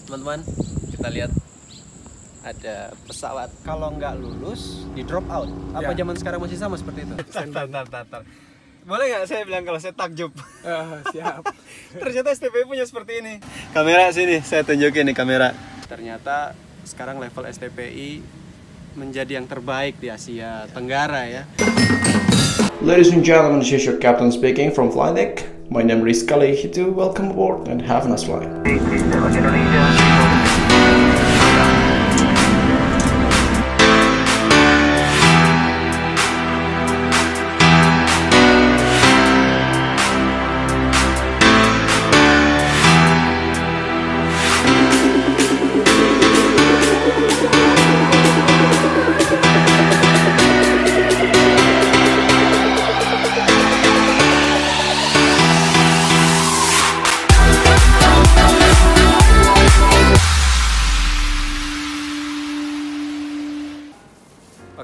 Teman-teman, kita lihat ada pesawat kalau nggak lulus di drop out. Apa zaman sekarang masih sama seperti itu? Tar. Boleh nggak saya bilang kalau saya takjub? Siap. Ternyata STPI punya seperti ini. Kamera sini, saya tunjukin nih kamera. Ternyata sekarang level STPI menjadi yang terbaik di Asia Tenggara ya. Ladies and gentlemen, this is your captain speaking from Flydeck. My name is Rizky Hitu. Welcome aboard and have a nice flight.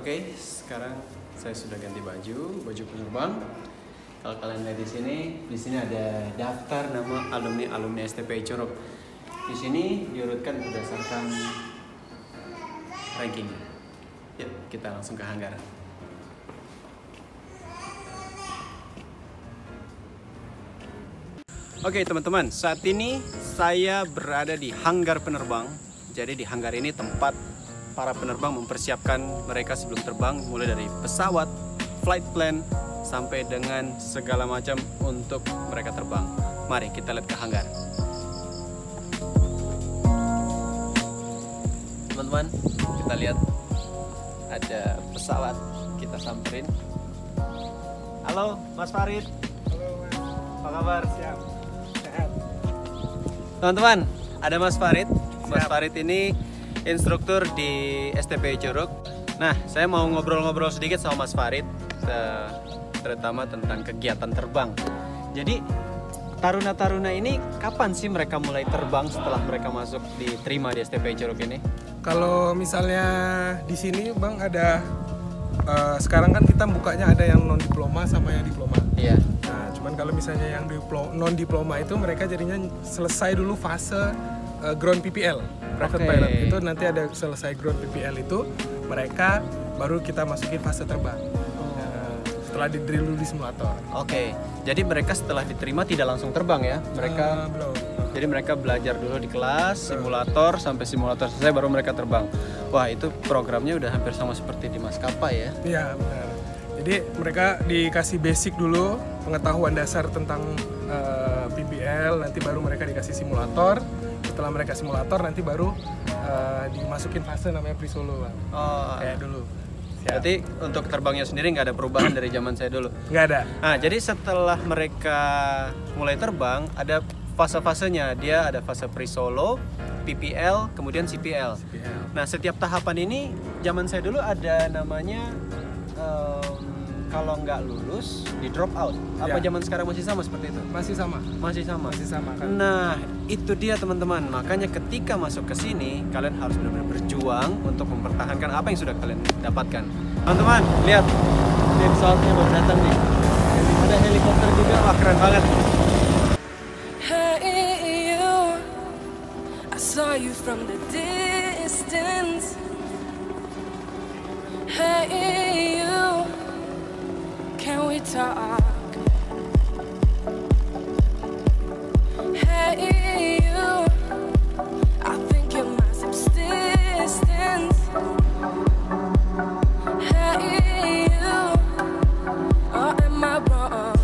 Oke, sekarang saya sudah ganti baju penerbang. Kalau kalian lihat di sini ada daftar nama alumni STPI Curug. Di sini diurutkan berdasarkan ranking. Yuk, kita langsung ke hanggar. Oke teman-teman, saat ini saya berada di hanggar penerbang. Jadi di hanggar ini tempat para penerbang mempersiapkan mereka sebelum terbang, mulai dari pesawat, flight plan, sampai dengan segala macam untuk mereka terbang. Mari kita lihat ke hanggar. Teman-teman, kita lihat ada pesawat, kita samperin. Halo, Mas Farid. Halo Mas. Apa kabar? Siap. Sehat. Teman-teman, ada Mas Farid. Mas Farid ini instruktur di STPI Curug. Nah, saya mau ngobrol-ngobrol sedikit sama Mas Farid, terutama tentang kegiatan terbang. Jadi, taruna-taruna ini kapan sih mereka mulai terbang setelah mereka masuk diterima di STPI Curug ini? Kalau misalnya di sini Bang ada sekarang kan kita bukanya ada yang non diploma sama yang diploma. Iya. Nah, cuman kalau misalnya yang non diploma itu mereka jadinya selesai dulu fase ground PPL, private pilot. Itu nanti ada selesai ground PPL itu mereka baru kita masukin fase terbang. Setelah di drill dulu di simulator. Oke. Jadi mereka setelah diterima tidak langsung terbang ya? Mereka belum. Jadi mereka belajar dulu di kelas, simulator, sampai simulator selesai baru mereka terbang. Wah, itu programnya udah hampir sama seperti di maskapai ya? Iya, benar. Jadi mereka dikasih basic dulu, pengetahuan dasar tentang PPL, nanti baru mereka dikasih simulator. Setelah mereka simulator, nanti baru dimasukin fase namanya pre-solo, Bang. Oh, Kayak dulu. Berarti untuk terbangnya sendiri nggak ada perubahan dari zaman saya dulu? Nggak ada. Nah, jadi setelah mereka mulai terbang, ada fase-fasenya. Dia ada fase pre-solo, PPL, kemudian CPL. Nah, setiap tahapan ini, zaman saya dulu ada namanya kalau nggak lulus, di drop out. Apa zaman sekarang masih sama seperti itu? Masih sama. Masih sama? Masih sama kan. Nah, itu dia teman-teman. Makanya ketika masuk ke sini, kalian harus benar-benar berjuang untuk mempertahankan apa yang sudah kalian dapatkan. Teman-teman, lihat. Ini pesawatnya baru datang nih. Ada helikopter juga. Wah, keren banget. Hey you, I saw you from the distance. Hey you, can we talk? Hey you, I think you're my subsistence. Hey you, or am I wrong?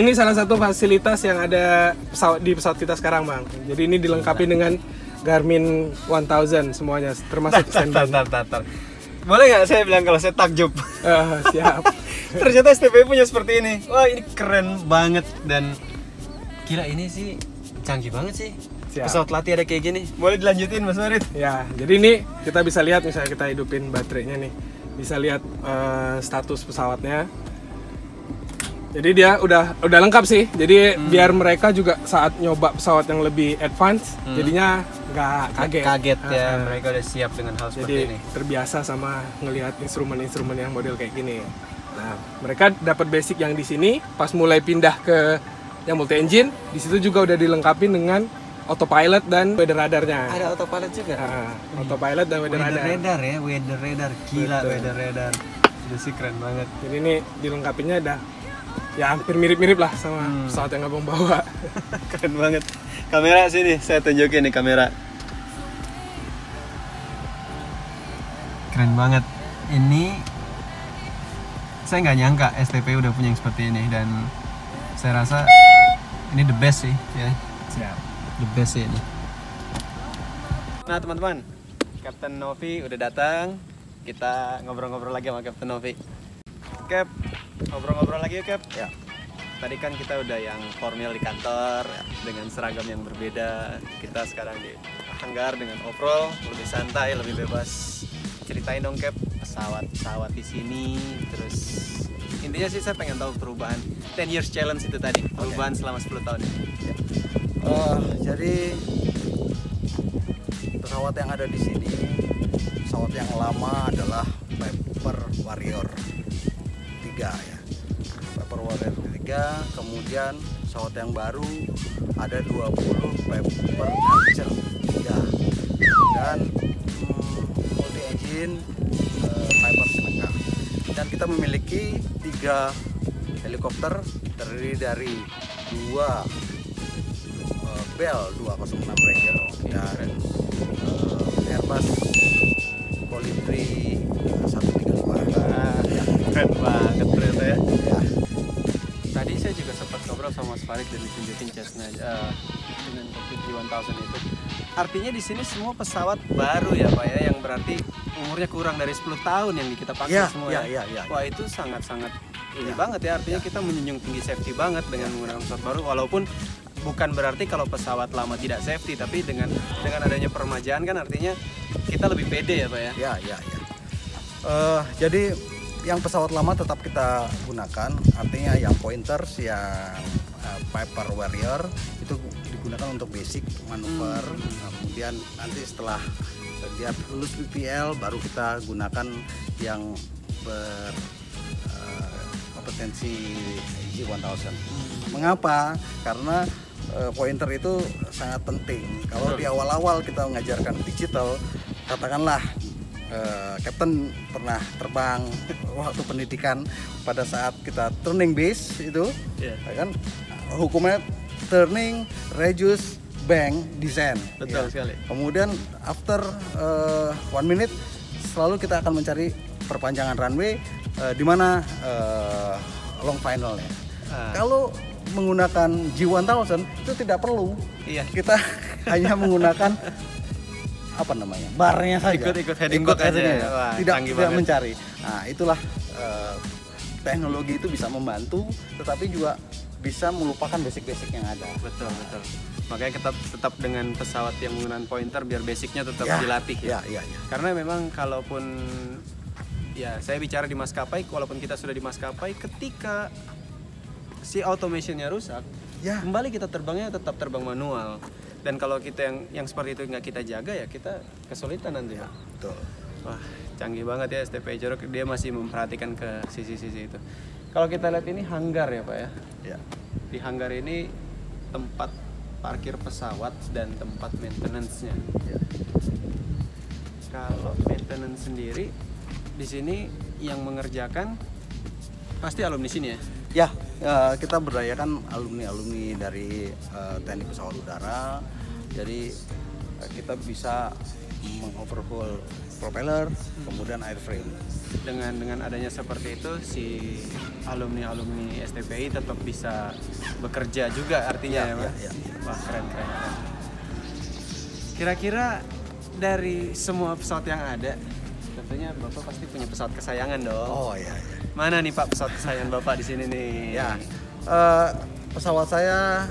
Ini salah satu fasilitas yang ada di pesawat kita sekarang, Bang. Jadi ini dilengkapi dengan Garmin 1000 semuanya, termasuk standby. Boleh nggak saya bilang kalau saya takjub? Siap. Ternyata STPI punya seperti ini. Wah, ini keren banget dan gila, ini sih canggih banget sih. Siap. Pesawat latih ada kayak gini. Boleh dilanjutin Mas Farid? Ya, jadi ini kita bisa lihat misalnya kita hidupin baterainya nih. Bisa lihat status pesawatnya. Jadi dia udah lengkap sih. Jadi biar mereka juga saat nyoba pesawat yang lebih advance, jadinya nggak kaget. Ya, mereka udah siap dengan hal seperti Jadi ini. terbiasa sama ngelihat instrumen-instrumen yang model kayak gini. Nah, mereka dapat basic yang di sini, pas mulai pindah ke yang multi engine, di situ juga udah dilengkapi dengan autopilot dan weather radarnya. Ada autopilot juga. Nah, autopilot dan weather radar. Weather radar. Gila, Betul. weather radar. Itu sih keren banget. Jadi ini dilengkapinya ada ya hampir mirip-mirip lah sama pesawat yang abang bawa. Keren banget. Kamera sini, saya tunjukin nih kamera. Keren banget. Ini saya nggak nyangka STP udah punya yang seperti ini, dan saya rasa ini the best sih ya. Siap. The best sih ini. Nah teman-teman, Kapten Novi udah datang. Kita ngobrol-ngobrol lagi sama Kapten Novi. Cap, ngobrol-ngobrol lagi yuk Cap. Ya. Tadi kan kita udah yang formal di kantor ya, dengan seragam yang berbeda. Kita sekarang di hanggar dengan overall lebih santai, lebih bebas. Ceritain dong Cap, pesawat di sini. Terus intinya sih saya pengen tahu perubahan 10 years challenge itu tadi, perubahan selama 10 tahun ini. Jadi pesawat yang ada di sini, pesawat yang lama adalah Piper Warrior 3 ya. Piper Warrior 3, kemudian pesawat yang baru ada 20 Piper Archer 3 dan multi engine Piper Seneca. Dan kita memiliki 3 helikopter terdiri dari 2 Bell 206 Ranger dan Airbus Colibri 135. Keren banget ternyata ya. Ya. Tadi saya juga sempat ngobrol sama Mas Farid dan ditunjukin Cessna dengan cockpit G1000 itu. Artinya di sini semua pesawat baru ya Pak ya, yang berarti umurnya kurang dari 10 tahun yang kita pakai Ya, semua. ya. Wah itu sangat-sangat ini banget ya, artinya kita menjunjung tinggi safety banget dengan menggunakan pesawat baru, walaupun bukan berarti kalau pesawat lama tidak safety, tapi dengan adanya peremajaan kan artinya kita lebih pede ya Pak ya. Ya. Jadi yang pesawat lama tetap kita gunakan, artinya yang pointers, yang Piper Warrior itu digunakan untuk basic manuver. Kemudian nanti setelah dia lulus PPL baru kita gunakan yang berkompetensi G1000. Mengapa? Karena pointer itu sangat penting. Kalau di awal-awal kita mengajarkan digital, katakanlah Captain pernah terbang waktu pendidikan pada saat kita turning base itu, ya kan hukumnya turning, reduce, bank, descend. Betul sekali. Kemudian after 1 minute selalu kita akan mencari perpanjangan runway di mana long finalnya. Kalau menggunakan G1000 itu tidak perlu. Iya. Kita hanya menggunakan apa namanya, barnya saja. Ikut heading book aja. Wah, tidak mencari. Nah itulah teknologi itu bisa membantu, tetapi juga bisa melupakan basic-basic yang ada. Betul. Makanya kita tetap dengan pesawat yang menggunakan pointer biar basicnya tetap dilatih ya. Ya. Karena memang kalaupun ya saya bicara di maskapai, walaupun kita sudah di maskapai, ketika si automationnya rusak, kembali kita terbangnya tetap terbang manual. Dan kalau kita yang seperti itu nggak kita jaga ya kita kesulitan nanti. Ya, betul. Wah, canggih banget ya STP Jorok, dia masih memperhatikan ke sisi-sisi itu. Kalau kita lihat ini hanggar ya Pak ya. Ya. Di hanggar ini tempat parkir pesawat dan tempat maintenance-nya. Ya. Kalau maintenance sendiri di sini yang mengerjakan pasti alumni sini ya. Ya, kita berdayakan alumni dari teknik pesawat udara. Jadi kita bisa mengoverhaul propeller, kemudian airframe. Dengan adanya seperti itu, si alumni STPI tetap bisa bekerja juga artinya ya, Pak. Ya. Wah, keren. Kira-kira dari semua pesawat yang ada, tentunya Bapak pasti punya pesawat kesayangan dong. Oh iya. Mana nih Pak pesawat kesayangan Bapak di sini nih? Ya, pesawat saya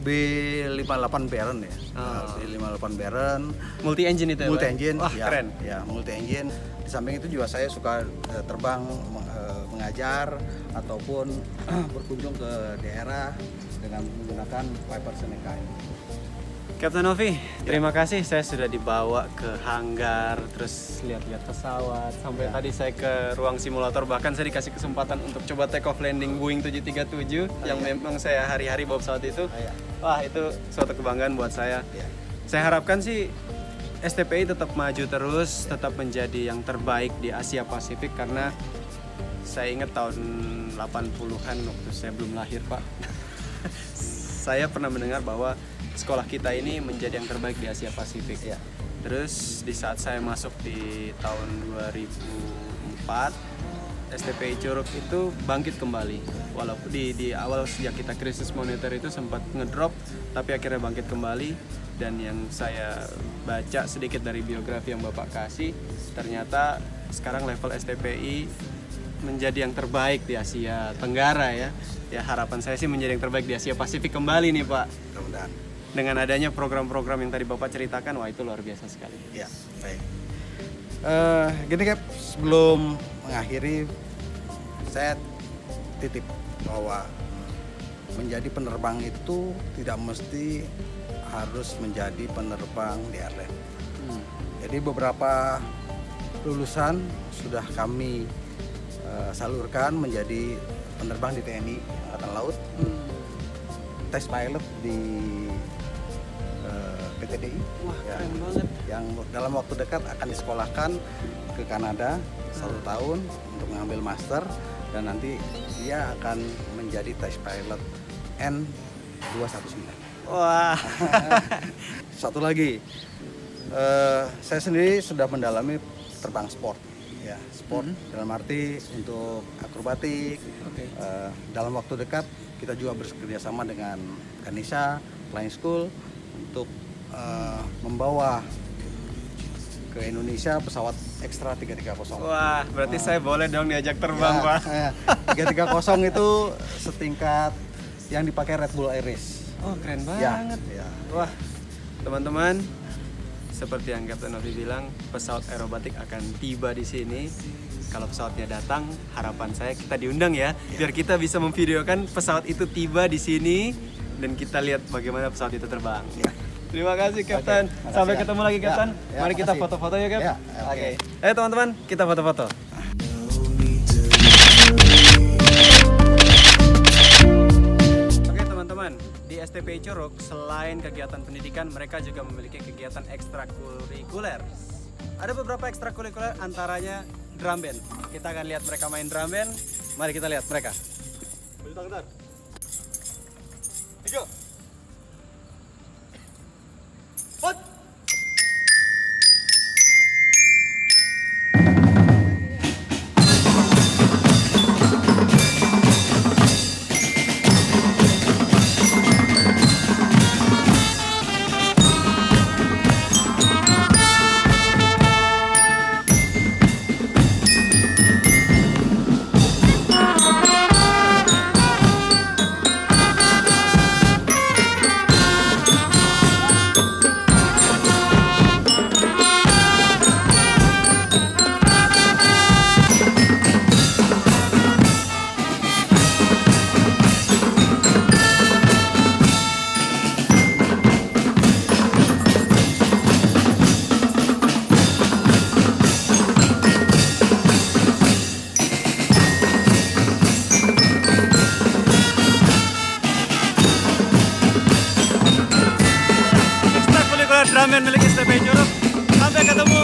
B58 Baron ya. B58 Baron. Multi engine itu ya? Multi engine. Wah, ya, keren. Ya, multi engine. Di samping itu juga saya suka terbang mengajar ataupun berkunjung ke daerah dengan menggunakan Piper Seneca. Kapten Novi, terima kasih. Saya sudah dibawa ke hanggar, terus lihat-lihat pesawat. Sampai tadi saya ke ruang simulator, bahkan saya dikasih kesempatan untuk coba take off landing Boeing 737 yang memang saya hari-hari bawa pesawat itu. Wah, itu suatu kebanggaan buat saya. Saya harapkan sih STPI tetap maju terus, tetap menjadi yang terbaik di Asia Pasifik, karena saya ingat tahun 80-an waktu saya belum lahir, Pak. Saya pernah mendengar bahwa sekolah kita ini menjadi yang terbaik di Asia Pasifik. Terus di saat saya masuk di tahun 2004, STPI Curug itu bangkit kembali. Walaupun di awal sejak kita krisis moneter itu sempat ngedrop, tapi akhirnya bangkit kembali. Dan yang saya baca sedikit dari biografi yang Bapak kasih, ternyata sekarang level STPI menjadi yang terbaik di Asia Tenggara ya. Ya, harapan saya sih menjadi yang terbaik di Asia Pasifik kembali nih, Pak. Mudah-mudahan. Dengan adanya program-program yang tadi Bapak ceritakan, wah itu luar biasa sekali. Ya, baik. Gini Cap, sebelum mengakhiri, saya titip bahwa menjadi penerbang itu tidak mesti harus menjadi penerbang di airline. Jadi beberapa lulusan sudah kami salurkan menjadi penerbang di TNI Angkatan Laut, tes pilot di PTDI. Wah, keren banget. Yang dalam waktu dekat akan disekolahkan ke Kanada 1 tahun untuk mengambil master, dan nanti dia akan menjadi tes pilot N219. Wah. Satu lagi, saya sendiri sudah mendalami terbang sport. Ya, sport dalam arti untuk akrobatik. Dalam waktu dekat kita juga bekerja sama dengan Ganesha Flying School untuk membawa ke Indonesia pesawat Extra 330. Wah, berarti saya boleh dong diajak terbang, ya, Pak. 330 itu setingkat yang dipakai Red Bull Air Race. Oh, keren banget. Ya. Wah, teman-teman, seperti yang Kapten Novi bilang, pesawat aerobatik akan tiba di sini. Kalau pesawatnya datang, harapan saya kita diundang ya, biar kita bisa memvideokan pesawat itu tiba di sini dan kita lihat bagaimana pesawat itu terbang. Terima kasih, Kapten. Sampai ketemu lagi, Kapten. Mari kita foto-foto ya, Kap. Oke. Ayo teman-teman, kita foto-foto. Oke teman-teman, di STPI Curug selain kegiatan pendidikan, mereka juga memiliki kegiatan ekstrakurikuler. Ada beberapa ekstrakurikuler, antaranya drum band. Kita akan lihat mereka main drum band. Mari kita lihat mereka. Bentar. 3 4. Drum band milik STPI Curug. Sampai ketemu